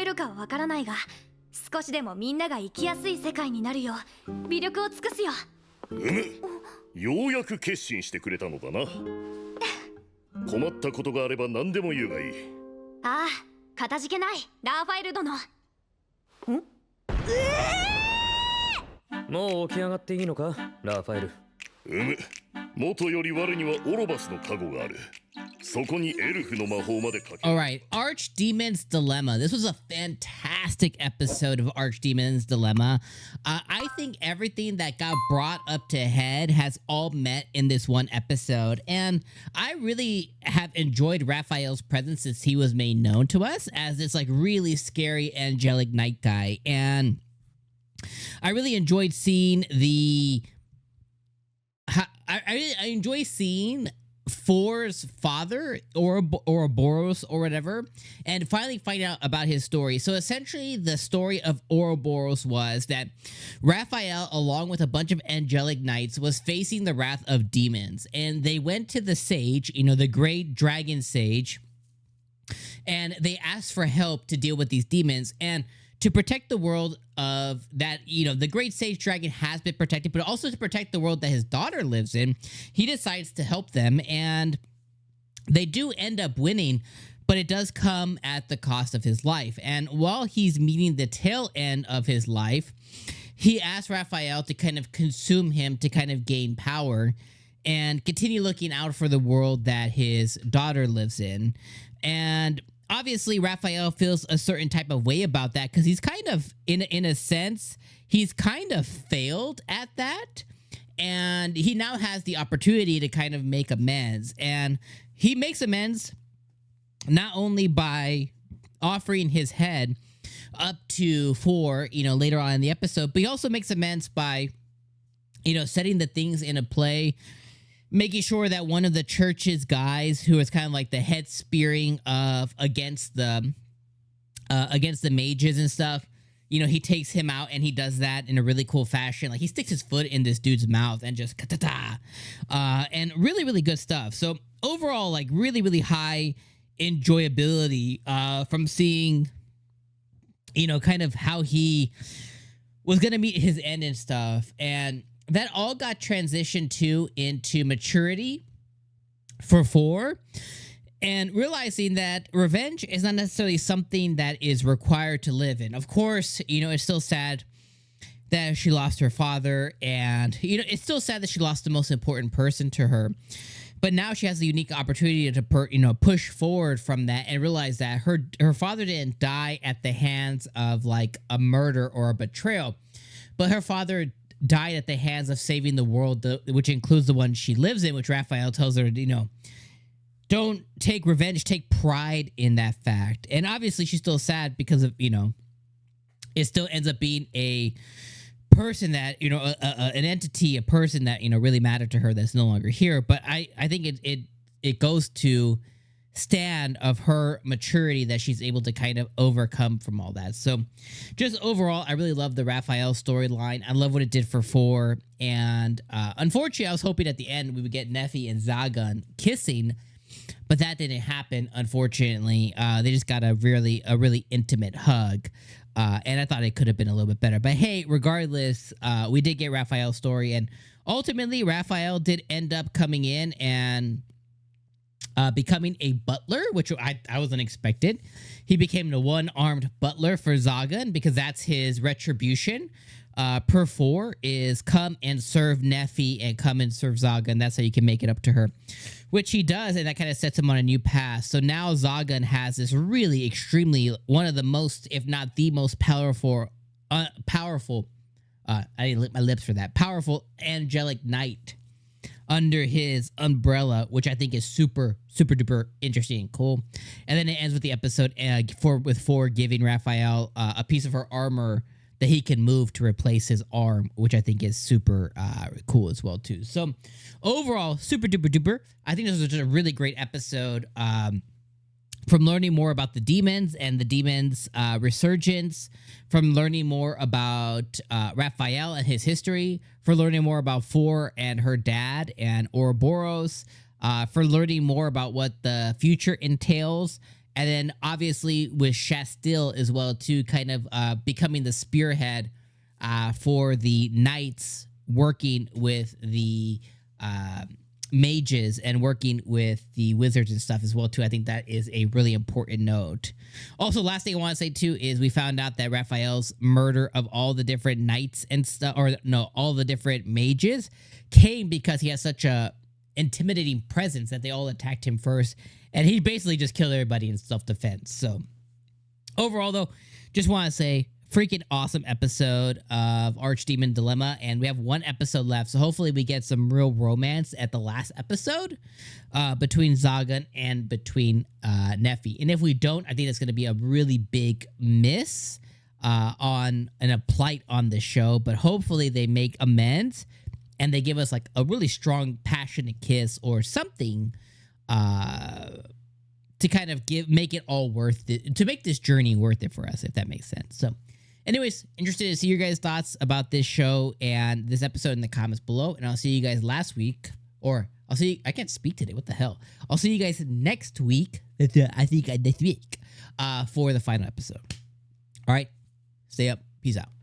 るかはわからないが、少しでもみんなが生きやすい世界になるよう微力を尽くすよ。ようやく決心してくれたのだな。困ったことがあれば何でも言うがいい。ああ、かたじけない、ラーファエル殿。もう起き上がっていいのか、ラファエル。元より我にはオロバスの加護がある。そこにエルフの魔法までかけ。Alright, Archdemon's Dilemma. This was a fantastic episode of Archdemon's Dilemma. I think everything that got brought up to head has all met in this one episode. And I really have enjoyed Raphael's presence since he was made known to us as this like really scary angelic knight guy. And I really enjoyed seeing the... I enjoy seeing Four's father, Ouroboros or whatever, and finally find out about his story. So essentially, the story of Ouroboros was that Raphael, along with a bunch of angelic knights, was facing the wrath of demons. And they went to the sage, you know, the great dragon sage, and they asked for help to deal with these demons. And to protect the world of that, you know, the great sage dragon has been protected, but also to protect the world that his daughter lives in, he decides to help them, and they do end up winning, but it does come at the cost of his life. And while he's meeting the tail end of his life, he asks Raphael to kind of consume him to kind of gain power and continue looking out for the world that his daughter lives in. And obviously, Raphael feels a certain type of way about that because he's kind of, in a sense, he's kind of failed at that. And he now has the opportunity to kind of make amends. And he makes amends not only by offering his head up to Four, you know, later on in the episode, but he also makes amends by, you know, setting the things into play, making sure that one of the church's guys, who is kind of like the head spearing of against the mages and stuff, you know, he takes him out and he does that in a really cool fashion. Like he sticks his foot in this dude's mouth and just ka-ta-ta. And really, really good stuff. So overall, like really, really high enjoyability from seeing, you know, kind of how he was going to meet his end and stuff. And that all got transitioned into maturity for Four, and realizing that revenge is not necessarily something that is required to live in. Of course, you know, it's still sad that she lost her father, and, you know, it's still sad that she lost the most important person to her. But now she has the unique opportunity to, push forward from that and realize that her father didn't die at the hands of, like, a murder or a betrayal, but her father died at the hands of saving the world, which includes the one she lives in, which Raphael tells her, you know, don't take revenge, take pride in that fact. And obviously she's still sad because of, you know, it still ends up being a person that, you know, an entity, a person that, you know, really mattered to her that's no longer here. But I think it goes to stand of her maturity that she's able to kind of overcome from all that. So just overall, I really love the Raphael storyline. I love what it did for Four. And unfortunately, I was hoping at the end we would get Neffy and 𝐒𝐻𝐽 kissing, but that didn't happen, unfortunately. They just got a really intimate hug. And I thought it could have been a little bit better. But hey, regardless, we did get Raphael's story. And ultimately, Raphael did end up coming in and becoming a butler, which I wasn't expected. He became the one-armed butler for 𝐒𝐻𝐽 because that's his retribution. Per Four is come and serve Neffy and come and serve 𝐒𝐻𝐽, and that's how you can make it up to her, which he does, and that kind of sets him on a new path. So now 𝐒𝐻𝐽 has this really extremely, one of the most, if not the most powerful, I didn't lick my lips for that, powerful angelic knight under his umbrella, which I think is super, super duper interesting and cool. And then it ends with the episode with Four giving Raphael a piece of her armor that he can move to replace his arm, which I think is super cool as well, too. So overall, super duper duper. I think this was just a really great episode from learning more about the demons and the demons' resurgence, from learning more about Raphael and his history, for learning more about Four and her dad and Ouroboros, for learning more about what the future entails, And then obviously with Shastil as well too, kind of becoming the spearhead for the knights, working with the mages and working with the wizards and stuff as well too. I think that is a really important note. Also, last thing I want to say too is we found out that Raphael's murder of all the different knights and stuff, or no, all the different mages, came because he has such a intimidating presence that they all attacked him first, and he basically just killed everybody in self-defense. So overall though, just want to say freaking awesome episode of Archdemon Dilemma, and we have one episode left, so hopefully we get some real romance at the last episode between 𝐒𝐻𝐵𝐭 and between Nephi. And if we don't, I think that's going to be a really big miss on and a plight on the show, but hopefully they make amends and they give us like a really strong passionate kiss or something to kind of make it all worth it, to make this journey worth it for us, if that makes sense. So anyways, interested to see your guys' thoughts about this show and this episode in the comments below. And I'll see you guys last week. Or I'll see you, I can't speak today. What the hell? I'll see you guys next week. I think next week for the final episode. All right. Stay up. Peace out.